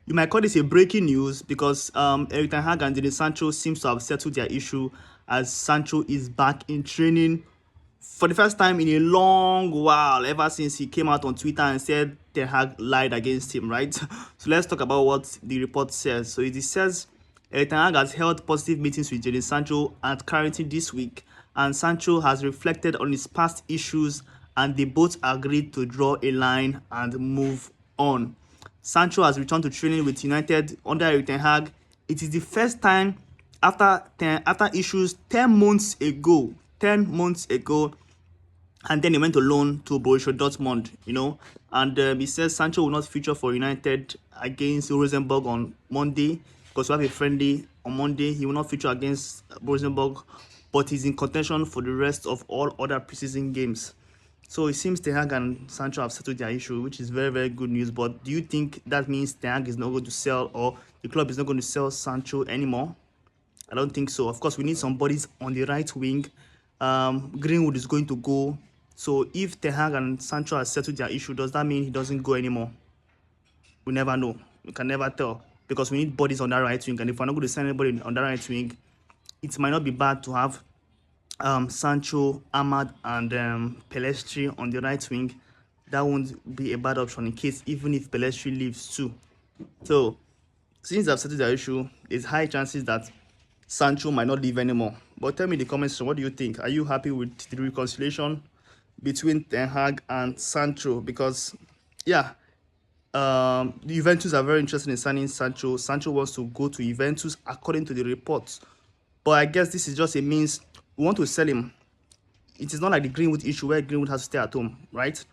You might call this a breaking news because Eric Ten Hag and Jadon Sancho seems to have settled their issue as Sancho is back in training for the first time in a long while, ever since he came out on Twitter and said Ten Hag lied against him, right? So let's talk about what the report says. So it says Ten Hag has held positive meetings with Jadon Sancho at Carrington this week, and Sancho has reflected on his past issues, and they both agreed to draw a line and move on. Sancho has returned to training with United under Eric Ten Hag. It is the first time after issues 10 months ago. 10 months ago, and then he went to loan to Borussia Dortmund, and he says Sancho will not feature for United against Rosenborg on Monday because we have a friendly on Monday. He will not feature against Rosenborg, but he's in contention for the rest of all other preseason games. So it seems Ten Hag and Sancho have settled their issue, which is very, very good news. But do you think that means Ten Hag is not going to sell, or the club is not going to sell Sancho anymore? I don't think so. Of course, we need some bodies on the right wing. Greenwood is going to go. So if Ten Hag and Sancho have settled their issue, does that mean he doesn't go anymore? We never know. We can never tell because we need bodies on that right wing. And if we're not going to sign anybody on that right wing, it might not be bad to have Sancho, Ahmad, and Pelestri on the right wing. That won't be a bad option in case even if Pelestri leaves too. So since I've settled the issue, there's high chances that Sancho might not leave anymore. But tell me in the comments section, what do you think? Are you happy with the reconciliation between Ten Hag and Sancho? Because yeah, the Juventus are very interested in signing Sancho. Sancho wants to go to Juventus according to the reports. But I guess this is just a means. We want to sell him. It is not like the Greenwood issue where Greenwood has to stay at home, right?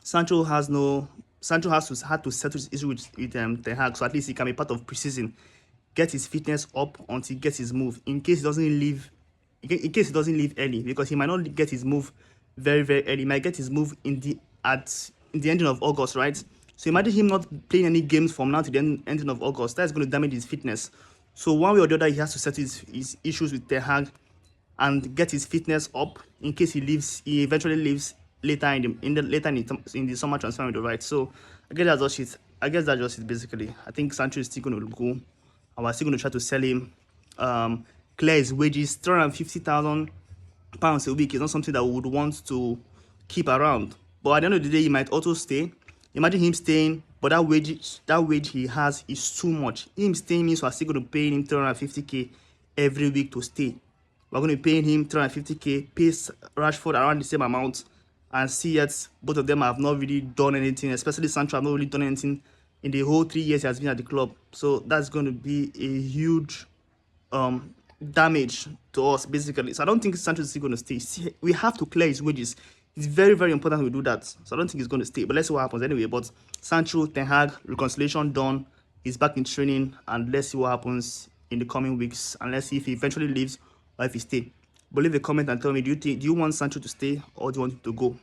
Sancho had to settle his issue with Ten Hag, so at least he can be part of preseason, get his fitness up until he gets his move. In case he doesn't leave early, because he might not get his move very, very early. He might get his move in the ending of August, right? So imagine him not playing any games from now to the ending of August. That's going to damage his fitness. So one way or the other, he has to settle his issues with Ten Hag and get his fitness up in case he eventually leaves later in the summer transfer window, right? So I guess that's just it basically. I think Sancho is still going to go, and we're still going to try to sell him. Clear his wages. £350,000 a week is not something that we would want to keep around. But at the end of the day, he might also stay. Imagine him staying, but that wage he has is too much. Him staying means we're still going to pay him 350k every week to stay. We're going to be paying him 350k, pay Rashford around the same amount, and see yet both of them have not really done anything, especially Sancho have not really done anything in the whole 3 years he has been at the club. So that's going to be a huge damage to us, basically. So I don't think Sancho is still going to stay. See, we have to clear his wages. It's very, very important we do that. So I don't think he's going to stay. But let's see what happens anyway. But Sancho, Ten Hag, reconciliation done. He's back in training, and let's see what happens in the coming weeks. And let's see if he eventually leaves or if he stays. But leave a comment and tell me, do you want Sancho to stay or do you want him to go?